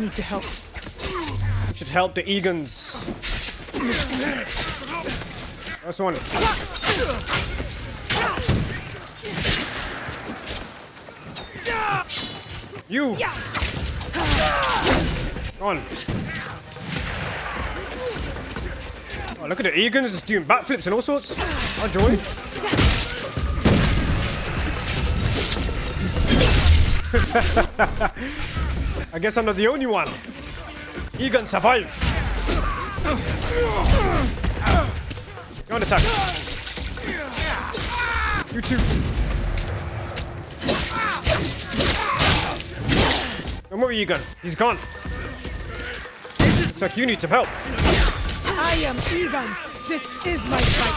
need to help. We should help the Egans. That's one. You! Go on. Oh, look at the Egans just doing backflips and all sorts. I'll join. I guess I'm not the only one. Egan, survive. You're on attack. You too. No more Egan. He's gone. Looks like you need some help. I am Egan. This is my fight.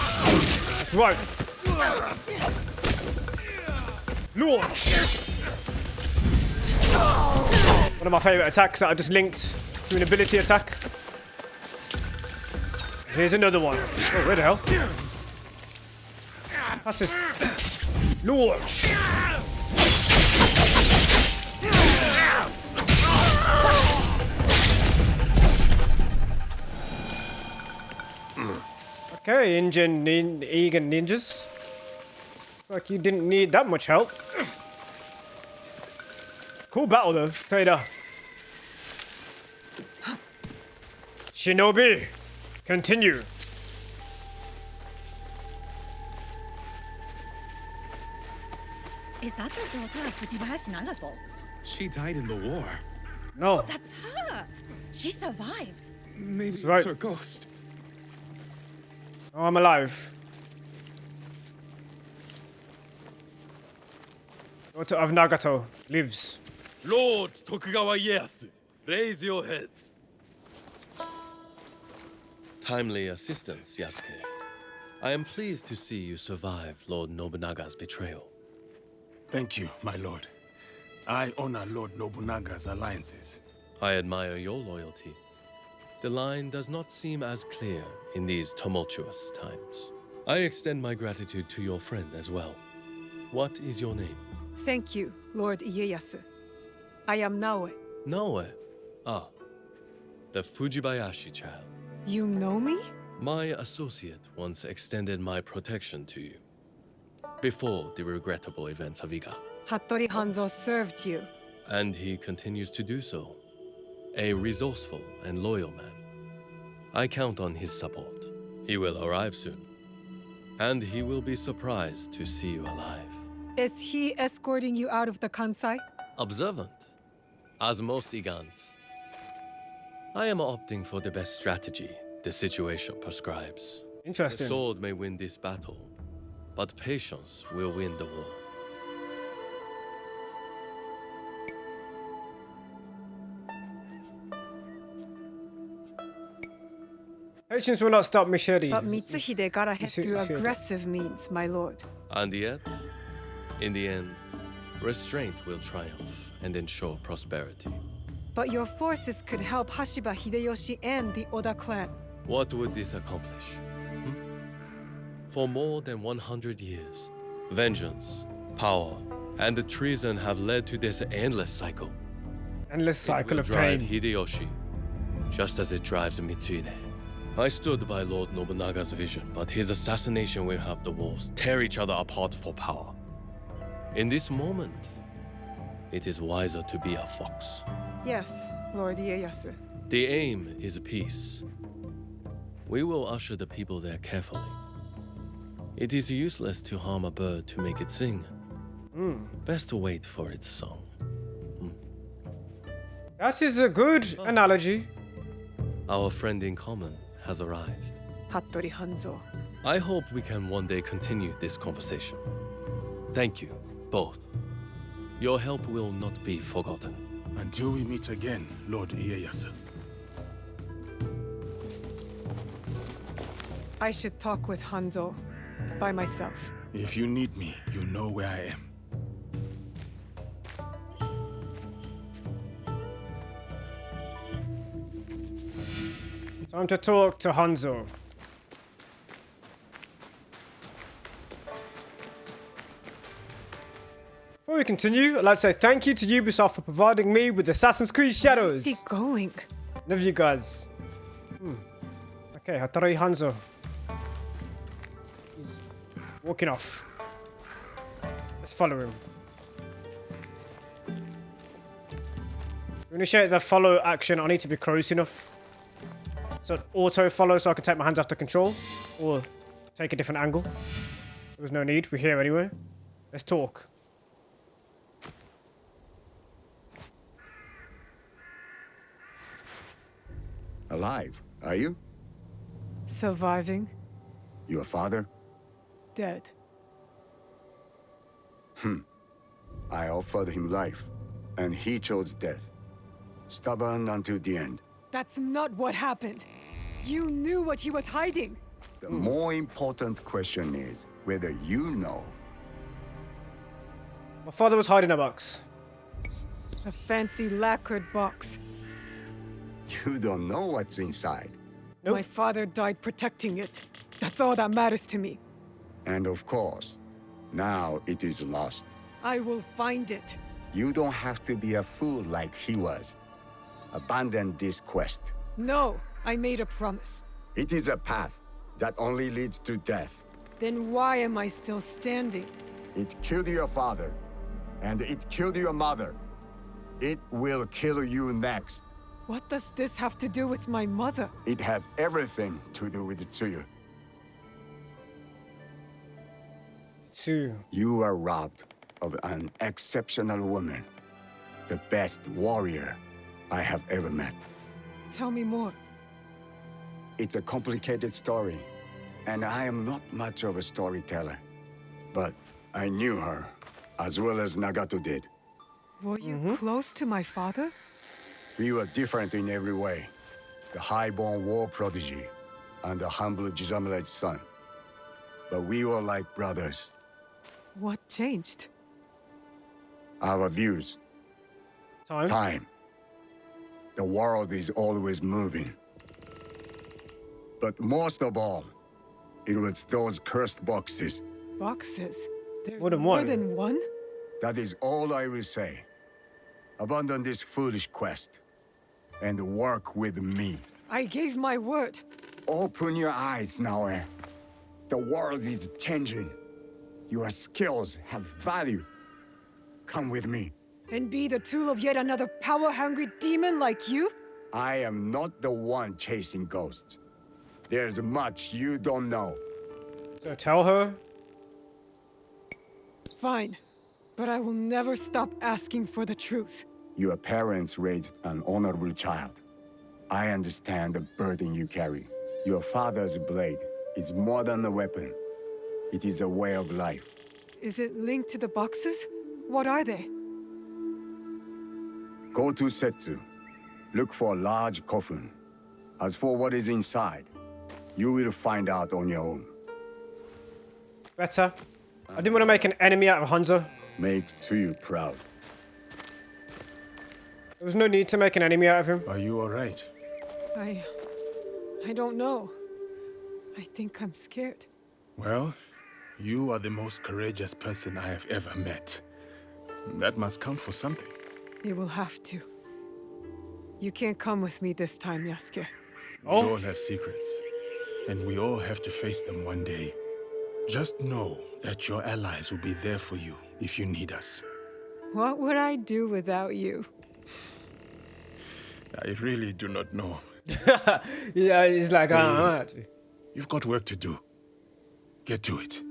That's right. Launch. One of my favourite attacks that I just linked to an ability attack. Here's another one. Oh, where the hell? That's it. Launch. Okay, Egan ninjas. Looks like you didn't need that much help. Cool battle though, tell you that. Shinobi, continue. Is that the daughter of Fujibayashi Nagato? She died in the war. No. That's her! She survived. Maybe right. it's her ghost. Oh, I'm alive. Daughter of Nagato lives. Lord Tokugawa Ieyasu, raise your heads. Timely assistance, Yasuke. I am pleased to see you survived Lord Nobunaga's betrayal. Thank you, my lord. I honor Lord Nobunaga's alliances. I admire your loyalty. The line does not seem as clear in these tumultuous times. I extend my gratitude to your friend as well. What is your name? Thank you, Lord Ieyasu. I am Naoe. Naoe. Ah, the Fujibayashi child. You know me? My associate once extended my protection to you. Before the regrettable events of Iga. Hattori Hanzo served you. And he continues to do so. A resourceful and loyal man. I count on his support. He will arrive soon. And he will be surprised to see you alive. Is he escorting you out of the Kansai? Observant, as most Igans. I am opting for the best strategy the situation prescribes. The Interesting. sword may win this battle, but patience will win the war. Patience will not stop Misheri. But Mitsuhide got ahead through Mitsuhide. aggressive means, my lord. And yet, in the end, restraint will triumph and ensure prosperity. But your forces could help Hashiba Hideyoshi and the Oda clan. What would this accomplish? For more than 100 years, vengeance, power, and the treason have led to this endless cycle. Endless cycle It of will drive pain. Hideyoshi, just as it drives Mitsuhide. I stood by Lord Nobunaga's vision, but his assassination will have the wolves tear each other apart for power. In this moment, it is wiser to be a fox. Yes, Lord Ieyasu. The aim is peace. We will usher the people there carefully. It is useless to harm a bird to make it sing. Best to wait for its song. That is a good analogy. Our friend in common has arrived. Hattori Hanzo. I hope we can one day continue this conversation. Thank you, both. Your help will not be forgotten. Until we meet again, Lord Ieyasu. I should talk with Hanzo by myself. If you need me, you know where I am. Time to talk to Hanzo. Before we we continue, I'd like to say thank you to Ubisoft for providing me with Assassin's Creed Shadows. Where's he going? Love you guys. Okay, Hattori Hanzo. He's walking off. Let's follow him. To initiate the follow action, I need to be close enough. So auto follow so I can take my hands off the control. Or take a different angle. There was no need, we're here anyway. Let's talk. Alive, are you? Surviving, Your father? dead. I offered him life, and he chose death. Stubborn until the end. That's not what happened. You knew what he was hiding. The more important question is whether you know. My father was hiding a box. A fancy lacquered box. You don't know what's inside. Nope. My father died protecting it. That's all that matters to me. And of course, now it is lost. I will find it. You don't have to be a fool like he was. Abandon this quest. No, I made a promise. It is a path that only leads to death. Then why am I still standing? It killed your father, and it killed your mother. It will kill you next. What does this have to do with my mother? It has everything to do with Tsuyu. Two. You were robbed of an exceptional woman. The best warrior I have ever met. Tell me more. It's a complicated story, and I am not much of a storyteller. But I knew her, as well as Nagato did. Were you close to my father? We were different in every way. The high-born war prodigy, and the humble Jisamura's son. But we were like brothers. What changed? Our views. Time. Time. The world is always moving. But most of all, it was those cursed boxes. Boxes? There's More than more one. than one? That is all I will say. Abandon this foolish quest, and work with me. I gave my word. Open your eyes, Naoe. The world is changing. Your skills have value. Come with me. And be the tool of yet another power-hungry demon like you? I am not the one chasing ghosts. There's much you don't know. So tell her. Fine. But I will never stop asking for the truth. Your parents raised an honorable child. I understand the burden you carry. Your father's blade is more than a weapon. It is a way of life. Is it linked to the boxes? What are they? Go to Setsu. Look for a large kofun. As for what is inside, you will find out on your own. Better. I didn't want to make an enemy out of Hanzo. Make Tsuyu proud. There was no need to make an enemy out of him. Are you all right? I don't know. I think I'm scared. Well, you are the most courageous person I have ever met. That must count for something. You will have to. You can't come with me this time, Yasuke. We all have secrets, and we all have to face them one day. Just know that your allies will be there for you if you need us. What would I do without you? I really do not know. Yeah, he's like, actually. You've got work to do. Get to it.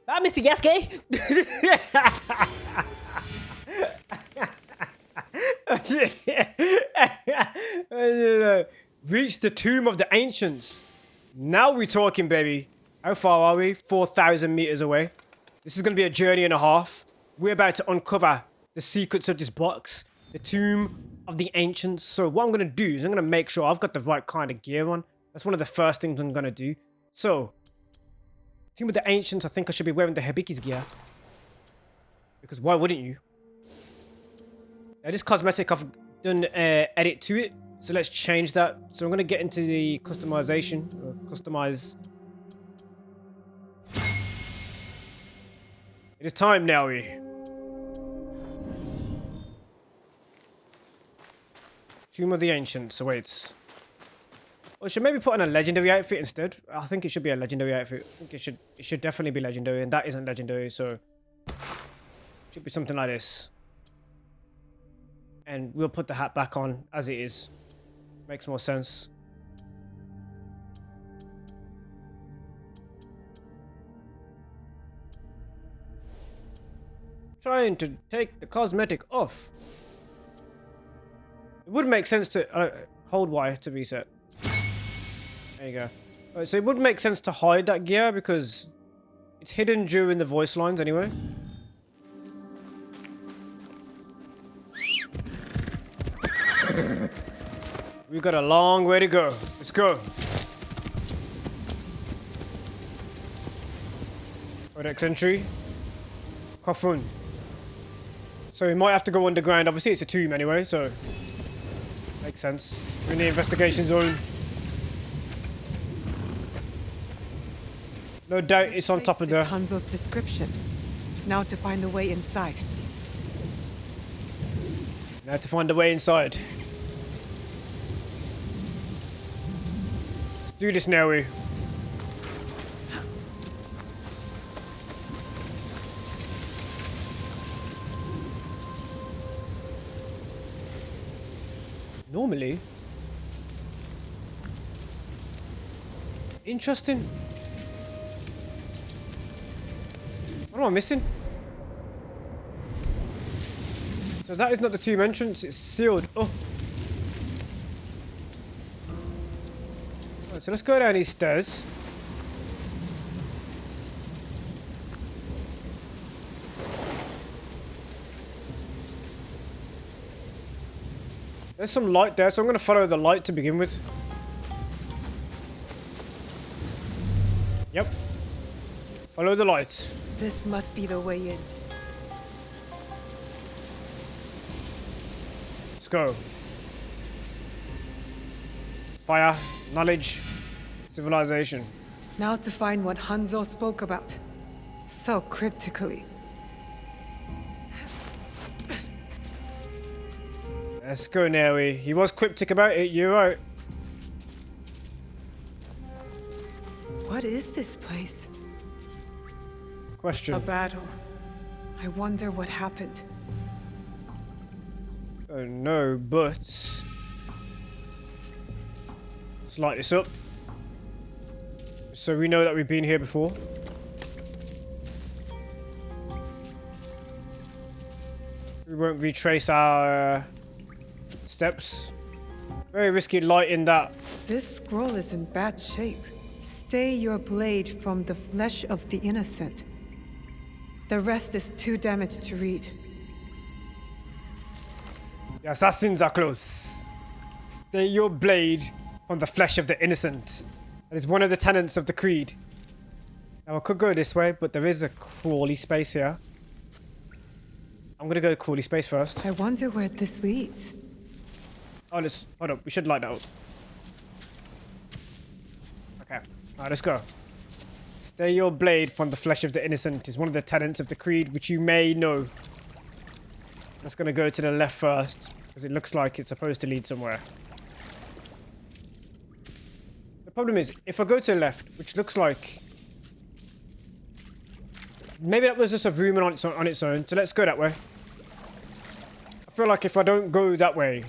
Ah, Mr. Yasuke! Reach the tomb of the ancients. Now we're talking, baby. How far are we? 4,000 meters away. This is going to be a journey and a half. We're about to uncover the secrets of this box. The tomb of the ancients. So what I'm going to do is I'm going to make sure I've got the right kind of gear on. That's one of the first things I'm going to do. So, Tomb of the Ancients, I think I should be wearing the Hibiki's gear. Because why wouldn't you? This cosmetic, I've done edit to it. So let's change that. So I'm going to get into the customization. Or customize. It is time, Naoe. Tomb of the Ancients awaits. Well, should maybe put on a legendary outfit instead. I think it should be a legendary outfit. I think it should definitely be legendary, and that isn't legendary, so it should be something like this. And we'll put the hat back on as it is. Makes more sense. Trying to take the cosmetic off. It would make sense to hold Y to reset. There you go. Right, so it would make sense to hide that gear because it's hidden during the voice lines anyway. We've got a long way to go. Let's go. Codex entry. Kofun. So we might have to go underground. Obviously it's a tomb anyway, so makes sense. We're in the investigation zone. No doubt it's on top of the... Hanzo's description. Now to find the way inside. Now to find the way inside. Let's do this, Naoe. Normally. Interesting. What am I missing? So that is not the tomb entrance, it's sealed. Oh. Right, so let's go down these stairs. There's some light there, so I'm going to follow the light to begin with. Yep. Follow the lights. This must be the way in. Let's go. Fire, knowledge, civilization. Now to find what Hanzo spoke about. So cryptically. Let's go, Naoe. He was cryptic about it, you're right. What is this place? Question. A battle. I wonder what happened. Oh no, but... let's light this up. So we know that we've been here before. We won't retrace our steps. Very risky lighting that. This scroll is in bad shape. Stay your blade from the flesh of the innocent. The rest is too damaged to read. The assassins are close. Stay your blade from the flesh of the innocent. That is one of the tenets of the creed. Now I could go this way, but there is a crawly space here. I'm gonna go to crawly space first. I wonder where this leads. Oh, let's hold up. We should light that up. Okay. Alright, let's go. Stay your blade from the flesh of the innocent is one of the tenets of the creed, which you may know. That's gonna go to the left first, because it looks like it's supposed to lead somewhere. The problem is, if I go to the left, which looks like... maybe that was just a room on its own, so let's go that way. I feel like if I don't go that way...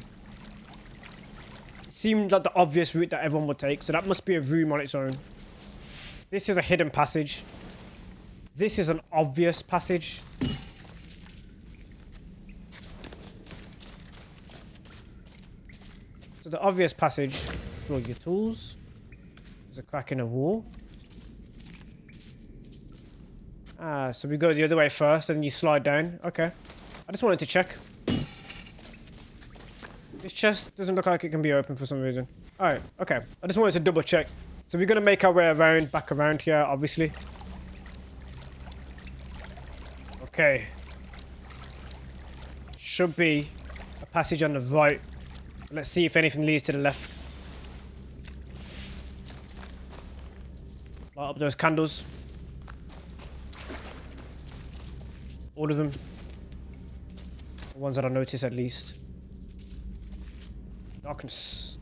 it seemed like the obvious route that everyone would take, so that must be a room on its own. This is a hidden passage. This is an obvious passage. So the obvious passage for your tools. There's a crack in the wall. Ah, so we go the other way first, and you slide down. Okay. I just wanted to check. This chest doesn't look like it can be open for some reason. Alright, okay. I just wanted to double check. So we're going to make our way around, back around here, obviously. Okay. Should be a passage on the right. Let's see if anything leads to the left. Light up those candles. All of them. The ones that I noticed at least. Darkness.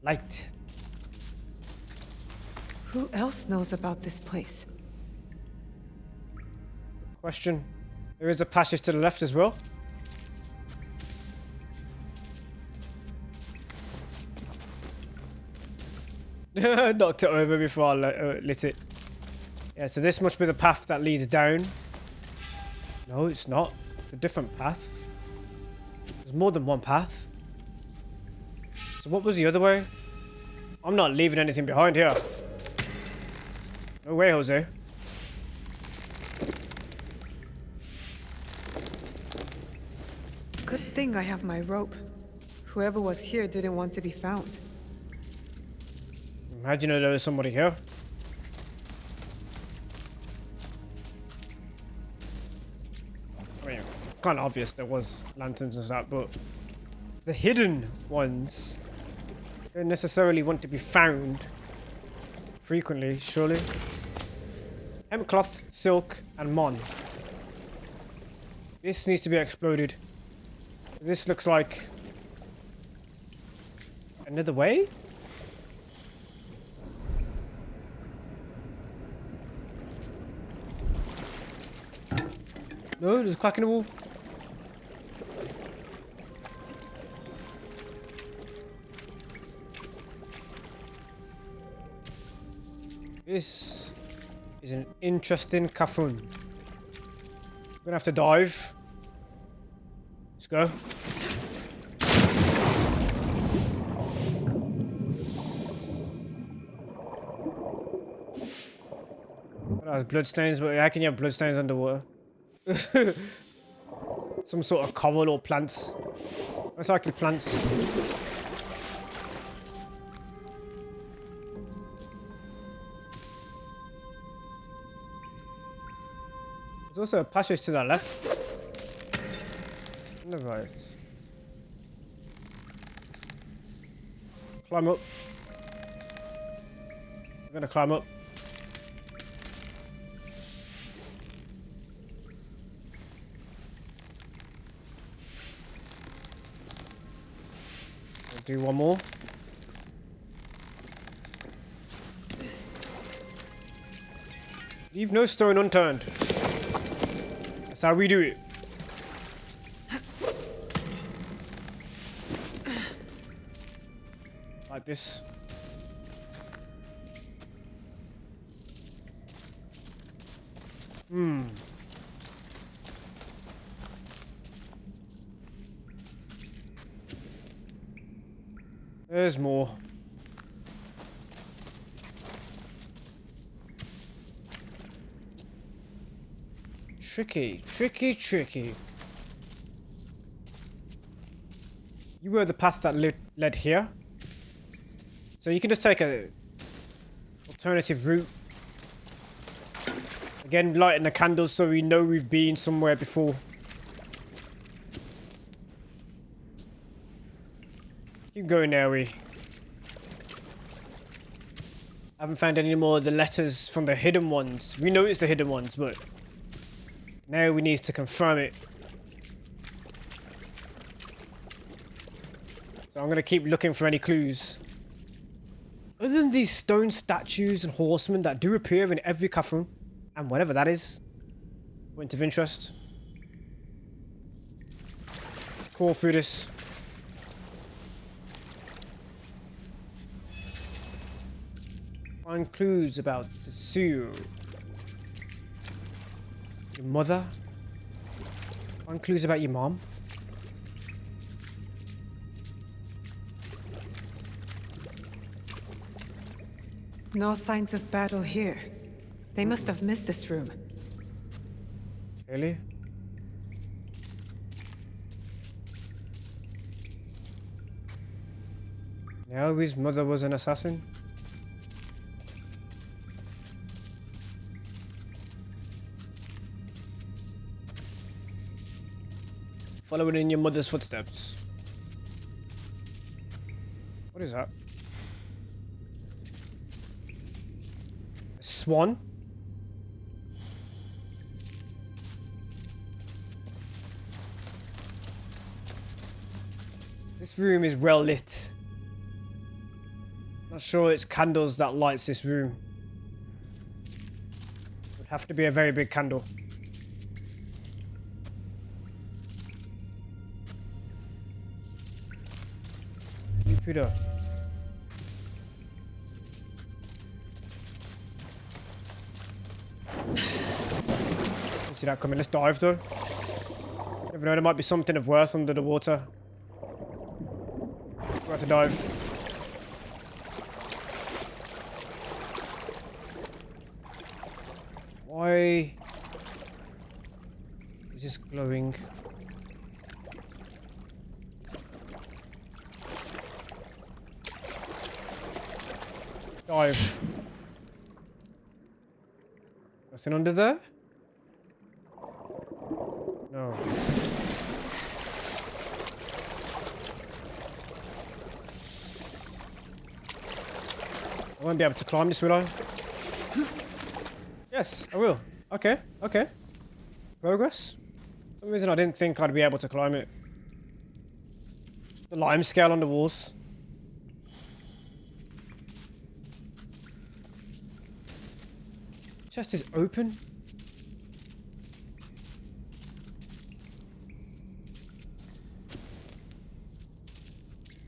Light. Who else knows about this place? Question. There is a passage to the left as well. Knocked it over before I lit it. Yeah, so this must be the path that leads down. No, it's not. It's a different path. There's more than one path. So what was the other way? I'm not leaving anything behind here. No way, Jose. Good thing I have my rope. Whoever was here didn't want to be found. How do you know there was somebody here? I mean, kind of obvious there was lanterns and stuff, but the hidden ones don't necessarily want to be found frequently, surely. Hemp cloth, silk, and mon. This needs to be exploded. This looks like another way? No, there's a crack in the wall. This is an interesting kofun. We're gonna have to dive. Let's go. That has bloodstains, but how can you have bloodstains underwater? Some sort of coral or plants. Most likely plants. There's also a passage to the left. On the right. Climb up. I'm gonna climb up. Do one more. Leave no stone unturned. That's how we do it. Like this. There's more. Tricky, tricky, tricky. You were the path that led here. So you can just take a alternative route. Again, lighting the candles so we know we've been somewhere before. Keep going, Naoe. I haven't found any more of the letters from the hidden ones. We know it's the hidden ones, but now we need to confirm it. So I'm going to keep looking for any clues. Other than these stone statues and horsemen that do appear in every kofun, and whatever that is, point of interest. Let's crawl through this. Find clues about Tetsuo. Your mother. Find clues about your mom. No signs of battle here. They must have missed this room. Really? Naoe's mother was an assassin? Following in your mother's footsteps. What is that? A swan? This room is well lit. Not sure it's candles that lights this room. Would have to be a very big candle. Peter. See that coming. Let's dive though. Never know, there might be something of worth under the water. We have to dive. Why is this glowing? Dive. Nothing under there? No. I won't be able to climb this, will I? Yes, I will. Okay, okay. Progress? For some reason I didn't think I'd be able to climb it. The lime scale on the walls. Chest is open.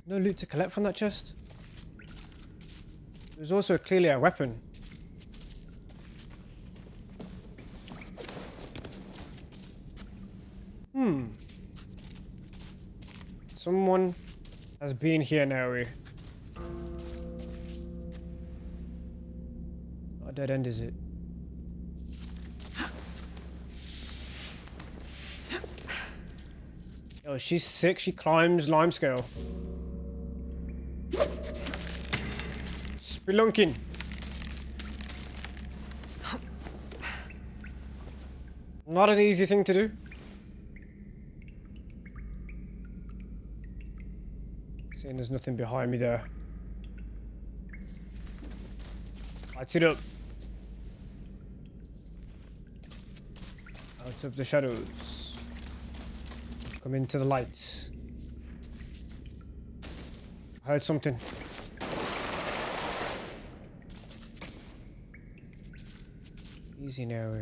No loot to collect from that chest. There's also clearly a weapon. Someone has been here, Naoe. Not a dead end, is it? Oh, she's sick. She climbs limescale. Spelunking. Not an easy thing to do. Seeing there's nothing behind me there. Lights it up. Out of the shadows. Come into the lights. I heard something. Easy now.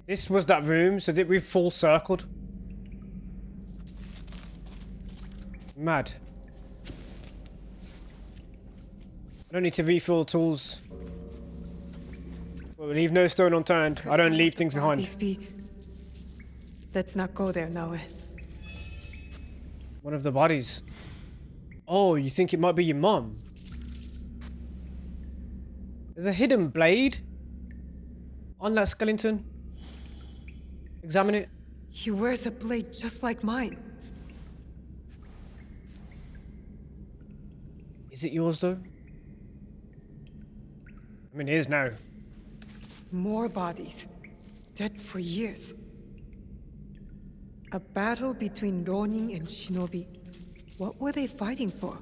This was that room, so that we've full circled. Mad. I don't need to refill tools. But we leave no stone unturned. I don't leave things behind. Let's not go there, Naoe. One of the bodies. Oh, you think it might be your mom? There's a hidden blade on that skeleton. Examine it. He wears a blade just like mine. Is it yours though? I mean, it is now. More bodies. Dead for years. A battle between Ronin and Shinobi. What were they fighting for?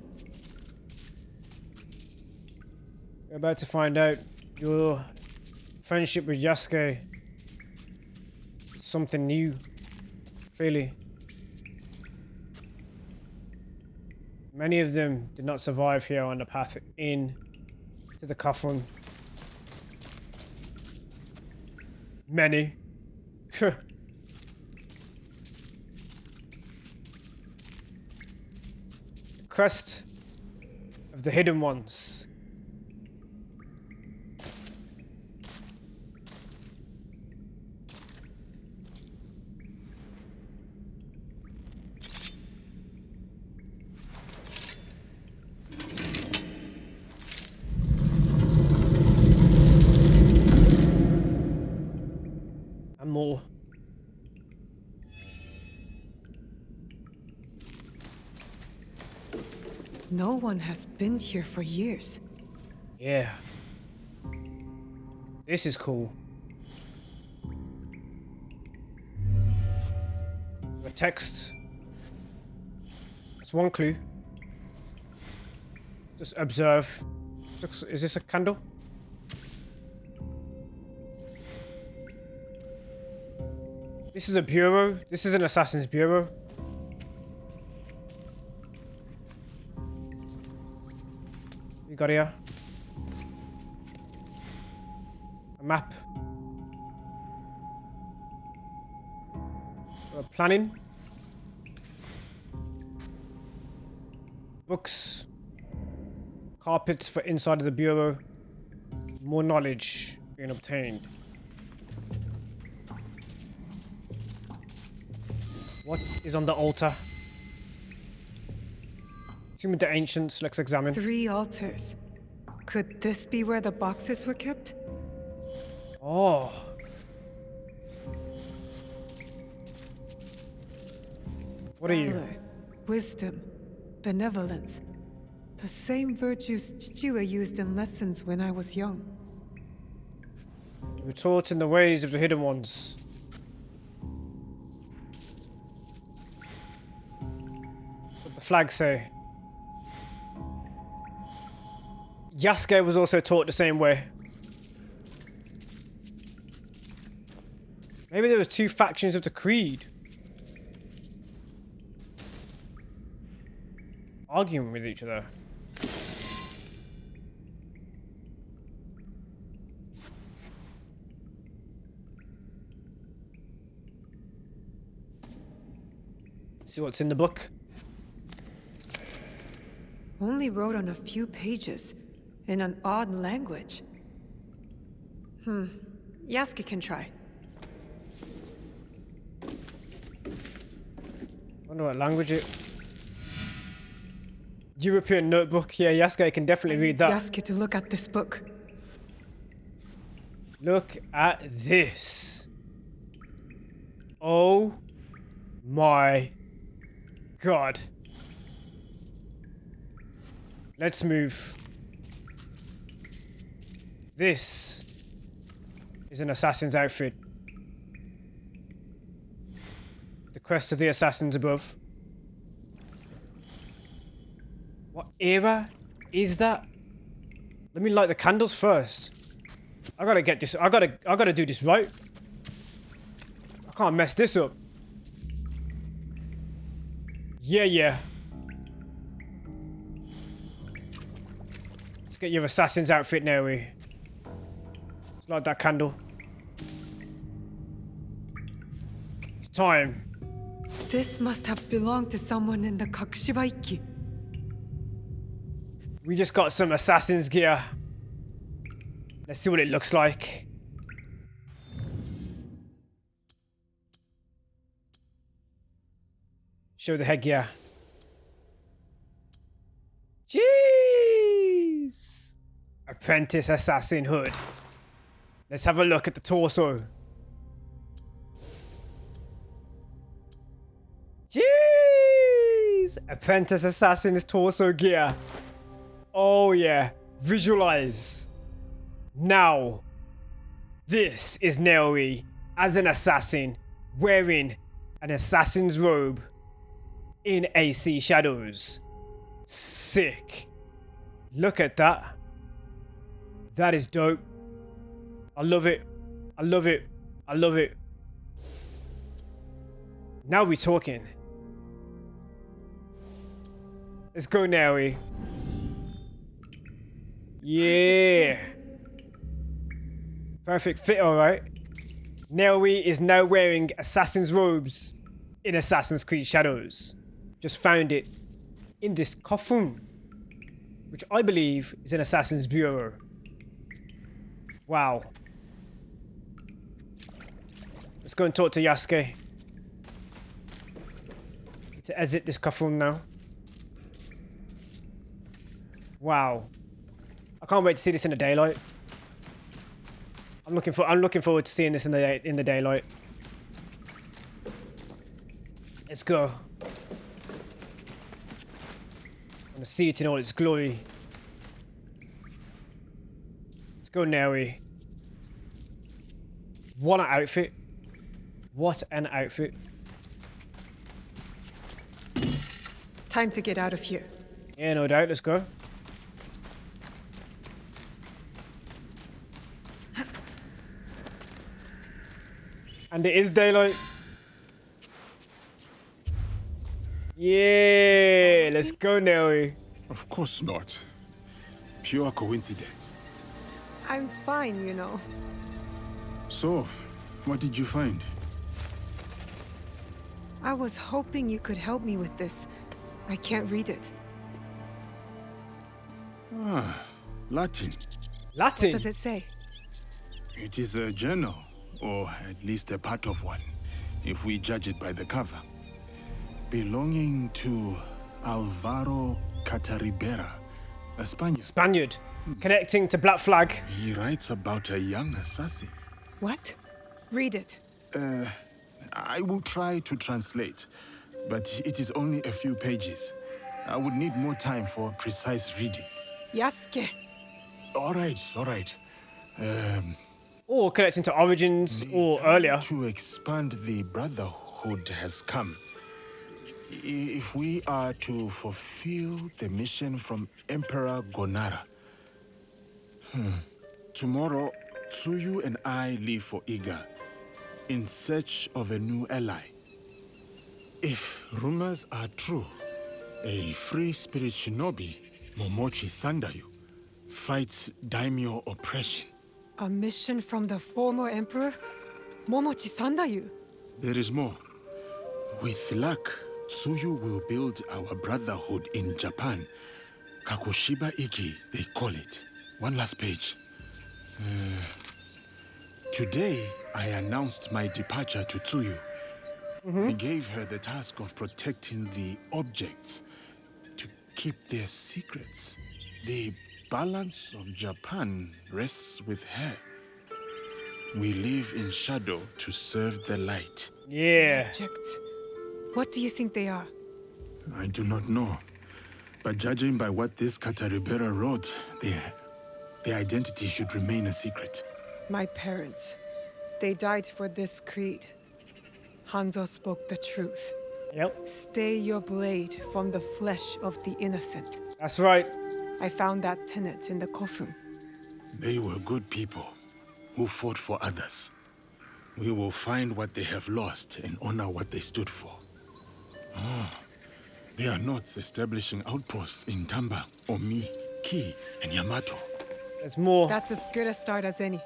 We're about to find out. Your friendship with Yasuke. Something new. Clearly. Many of them did not survive here on the path in to the kofun. Many. The crest of the hidden ones. More. No one has been here for years. Yeah. This is cool. A text. That's one clue. Just observe. Is this a candle? This is a bureau. This is an assassin's bureau. got here? A map. Planning. Books. Carpets for inside of the bureau. More knowledge being obtained. What is on the altar? Tomb of the Ancients, let's examine. 3 altars. Could this be where the boxes were kept? Oh. What are you? Valor, wisdom, benevolence. The same virtues Chichiwa used in lessons when I was young. You were taught in the ways of the hidden ones. That's what the flags say. Yasuke was also taught the same way. Maybe there was 2 factions of the creed. Arguing with each other. See what's in the book. Only wrote on a few pages, in an odd language. Yasuke can try. Wonder what language it. European notebook. Yeah, Yasuke can definitely read that. Yasuke to look at this book. Look at this. Oh my god. Let's move. This is an assassin's outfit. The crest of the assassins above. What era is that? Let me light the candles first. I gotta get this. I gotta do this right. I can't mess this up. Yeah. Let's get your assassin's outfit, Naoe. Let's light that candle. It's time. This must have belonged to someone in the Kakushibaiki. We just got some assassin's gear. Let's see what it looks like. Show the headgear. Jeez! Apprentice Assassin Hood. Let's have a look at the torso. Jeez! Apprentice Assassin's torso gear. Oh yeah. Visualize. Now. This is Naoe as an assassin wearing an assassin's robe in AC Shadows. Sick. Look at that. That is dope. I love it. I love it. I love it. Now we're talking. Let's go, Naoe. Yeah. Perfect fit, alright. Naoe is now wearing assassin's robes in Assassin's Creed Shadows. Just found it in this kofun, which I believe is an assassin's bureau. Wow. Let's go and talk to Yasuke. To exit this kofun now. Wow. I can't wait to see this in the daylight. I'm looking forward to seeing this in the daylight. Let's go. I want to see it in all its glory. Let's go, Naoe. What an outfit. What an outfit. Time to get out of here. Yeah, no doubt. Let's go. And it is daylight. Yeah, let's go, Naoe. Of course not. Pure coincidence. I'm fine, you know. So, what did you find? I was hoping you could help me with this. I can't read it. Ah, Latin. Latin? What does it say? It is a journal, or at least a part of one, if we judge it by the cover. Belonging to Alvaro Cataribera, a Spaniard. Spaniard. Connecting to Black Flag. He writes about a young assassin. What? Read it. I will try to translate, but it is only a few pages. I would need more time for precise reading. Yasuke. All right. Or connecting to Origins, or time earlier. to expand the brotherhood has come. If we are to fulfill the mission from Emperor Gonara. Tomorrow, Tsuyu and I leave for Iga, in search of a new ally. If rumors are true, a free spirit shinobi, Momochi Sandayu, fights daimyo oppression. A mission from the former emperor? Momochi Sandayu? There is more. With luck, Tsuyu will build our brotherhood in Japan. Kakoshiba Iki, they call it. One last page. Today, I announced my departure to Tsuyu. I gave her the task of protecting the objects, to keep their secrets. The balance of Japan rests with her. We live in shadow to serve the light. Yeah. Objects. What do you think they are? I do not know. But judging by what this Cataribera wrote, their identity should remain a secret. My parents. They died for this creed. Hanzo spoke the truth. Yep. Stay your blade from the flesh of the innocent. That's right. I found that tenet in the kofun. They were good people who fought for others. We will find what they have lost and honor what they stood for. They are not establishing outposts in Tamba, Omi, Ki, and Yamato. There's more. That's as good a start as any.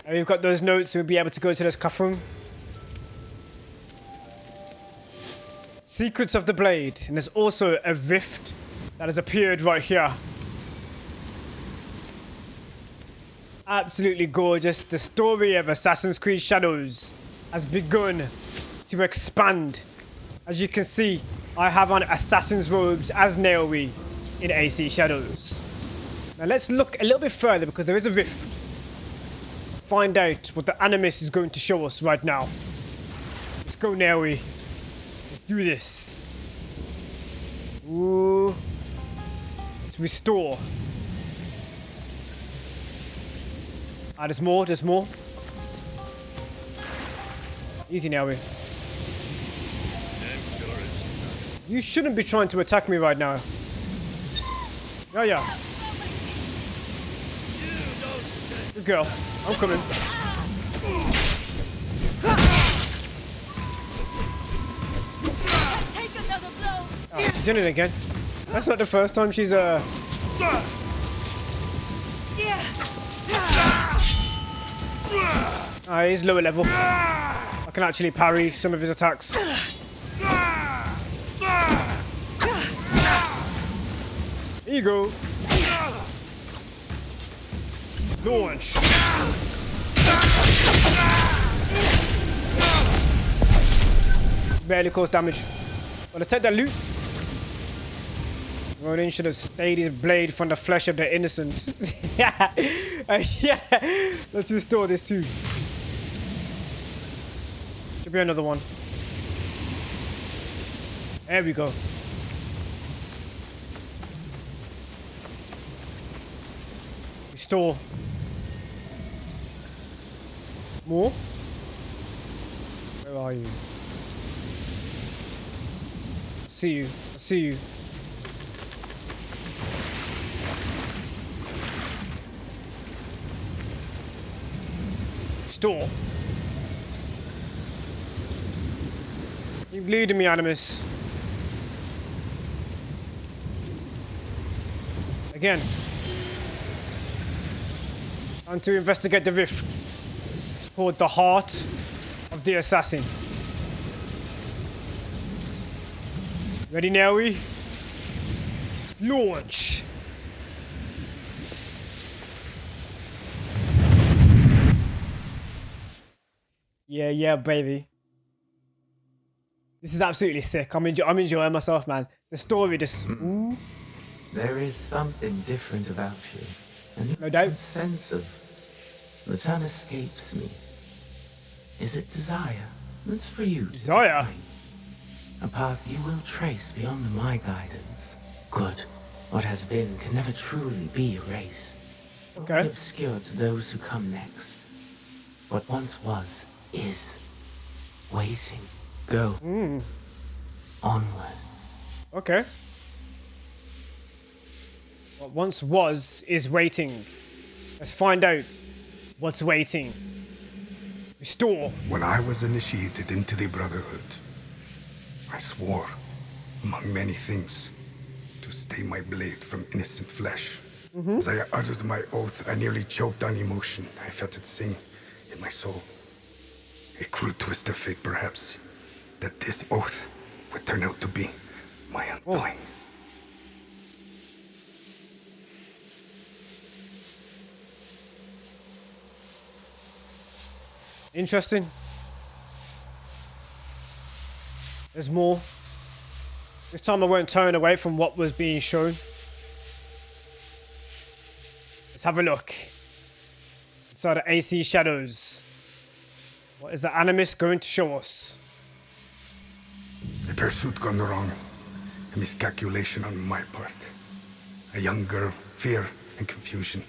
And we've got those notes, so we'll be able to go to this kofun. Secrets of the Blade. And there's also a rift that has appeared right here. Absolutely gorgeous. The story of Assassin's Creed Shadows has begun to expand. As you can see, I have on assassin's robes as Naoe in AC Shadows. Now let's look a little bit further because there is a rift. Find out what the Animus is going to show us right now. Let's go, Naoe. Let's do this. Ooh. Let's restore. Ah, there's more, there's more. Easy, Naoe. You shouldn't be trying to attack me right now. Yeah. Good girl. I'm coming. Oh, she's doing it again. That's not the first time she's he's lower level. I can actually parry some of his attacks. Here you go. Launch. Barely caused damage. Well, let's take that loot. Ronin should have stayed his blade from the flesh of the innocent. Yeah. Let's restore this too. Should be another one. There we go. Restore. More? Where are you? See you. I see you. Restore. You're bleeding me, Animus. Again. And to investigate the rift called the Heart of the Assassin. Ready, Naoe? Launch! Yeah, baby. This is absolutely sick. I'm enjoying myself, man. The story just... Ooh. There is something different about you. No doubt. A sense of... The term escapes me. Is it desire? That's for you. Desire? Define. A path you will trace beyond my guidance. Good. What has been can never truly be erased. Okay. Only obscured to those who come next. What once was, is. Waiting. Go. Onward. Okay. What once was is waiting. Let's find out what's waiting. Restore. When I was initiated into the Brotherhood, I swore, among many things, to stay my blade from innocent flesh. As I uttered my oath, I nearly choked on emotion. I felt it sing in my soul. A cruel twist of fate, perhaps, that this oath would turn out to be my undoing. Interesting. There's more. This time I won't turn away from what was being shown. Let's have a look. Inside the AC shadows. What is the animist going to show us? A pursuit gone wrong. A miscalculation on my part. A young girl, fear and confusion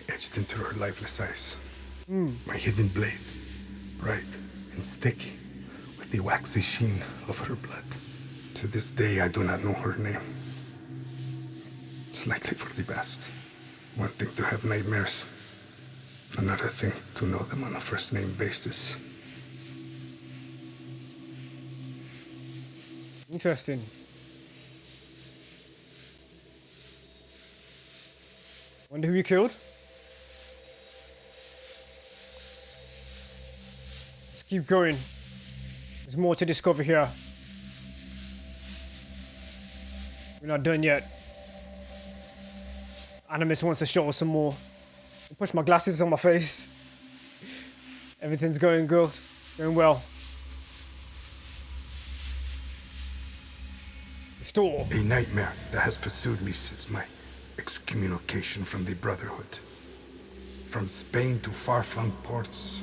etched into her lifeless eyes. My hidden blade, bright and sticky, with the waxy sheen of her blood. To this day, I do not know her name. It's likely for the best. One thing to have nightmares, another thing to know them on a first-name basis. Interesting. Wonder who you killed? Let's keep going. There's more to discover here. We're not done yet. Animus wants to show us some more. I'll push my glasses on my face. Everything's going good. Going well. Restore. A nightmare that has pursued me since my excommunication from the Brotherhood. From Spain to far-flung ports,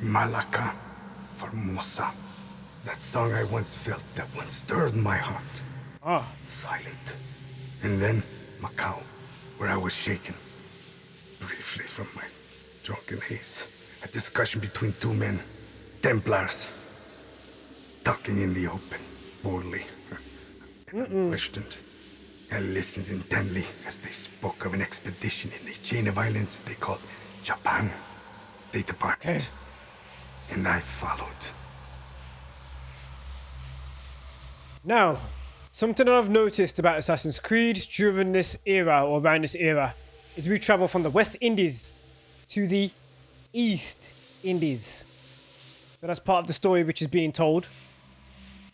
Malacca, Formosa. That song I once felt, that once stirred my heart. Silent. And then Macau, where I was shaken. Briefly from my drunken haze. A discussion between two men, Templars. Talking in the open, boldly. And unquestioned. I listened intently as they spoke of an expedition in a chain of islands they called Japan. They departed. And I followed. Now, something that I've noticed about Assassin's Creed during this era, or around this era, is we travel from the West Indies to the East Indies. So that's part of the story which is being told.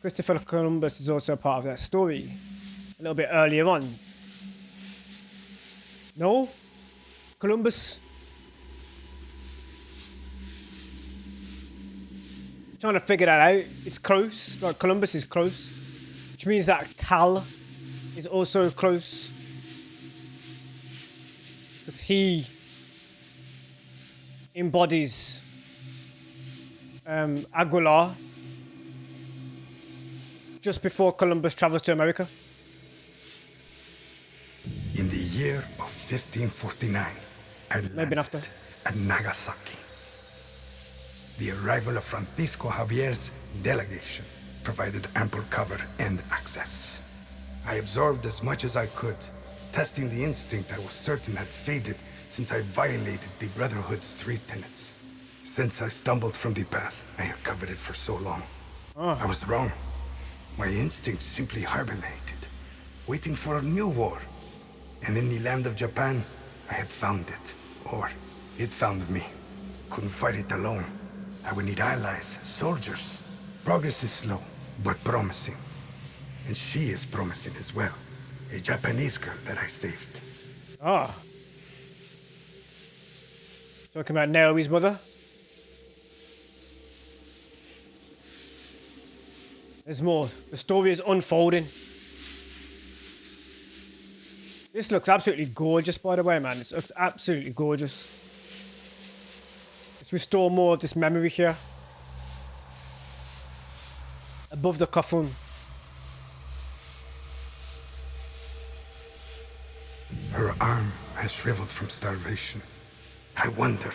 Christopher Columbus is also a part of that story. A little bit earlier on. No? Columbus? Trying to figure that out. It's close. Like Columbus is close. Which means that Cal is also close. Because he embodies Aguilar just before Columbus travels to America. In the year of 1549, I landed after. at Nagasaki. The arrival of Francisco Javier's delegation provided ample cover and access. I absorbed as much as I could, testing the instinct I was certain had faded since I violated the Brotherhood's 3 tenets. Since I stumbled from the path, I had covered it for so long. I was wrong. My instinct simply hibernated, waiting for a new war. And in the land of Japan, I had found it. Or it found me. Couldn't fight it alone. I would need allies, soldiers. Progress is slow, but promising. And she is promising as well. A Japanese girl that I saved. Ah. Talking about Naoe's mother. There's more. The story is unfolding. This looks absolutely gorgeous, by the way, man. This looks absolutely gorgeous. Let's restore more of this memory here. Above the kofun. Her arm has shriveled from starvation. I wonder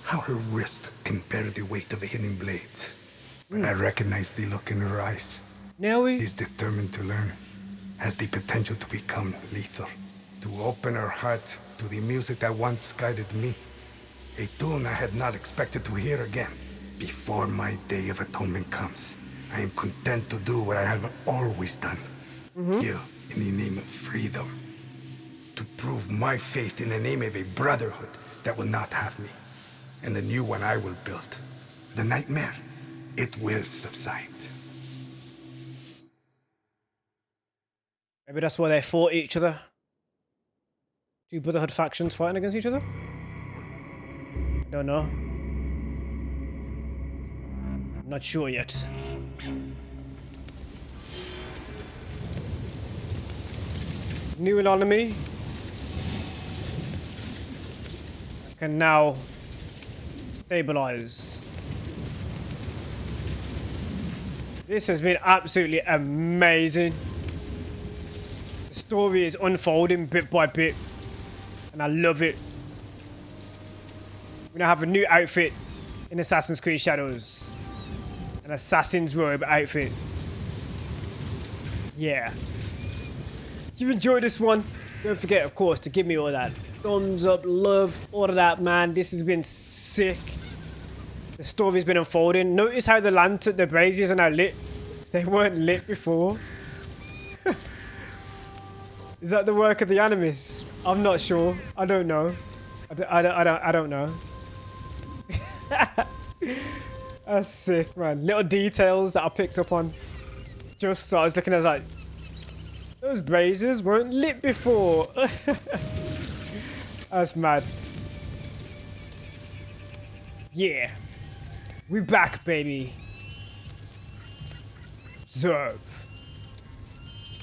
how her wrist can bear the weight of a hidden blade. But I recognize the look in her eyes. Naoe? She's determined to learn. Has the potential to become lethal. To open her heart to the music that once guided me. A tune I had not expected to hear again. Before my day of atonement comes, I am content to do what I have always done. Kill in the name of freedom. To prove my faith in the name of a brotherhood that will not have me. And the new one I will build. The nightmare, it will subside. Maybe that's why they fought each other. Two brotherhood factions fighting against each other? Don't know. Not sure yet. New enemy. Can now stabilize. This has been absolutely amazing. The story is unfolding bit by bit, and I love it. We're gonna have a new outfit in Assassin's Creed Shadows. An assassin's robe outfit. Yeah. If you've enjoyed this one, don't forget, of course, to give me all that thumbs up, love, all of that, man. This has been sick. The story's been unfolding. Notice how the braziers are now lit. They weren't lit before. Is that the work of the animus? I'm not sure. I don't know. I don't know. That's sick, man. Little details that I picked up on. Just so I was looking, I was like, those braziers weren't lit before. That's mad. Yeah. We're back, baby. Observe.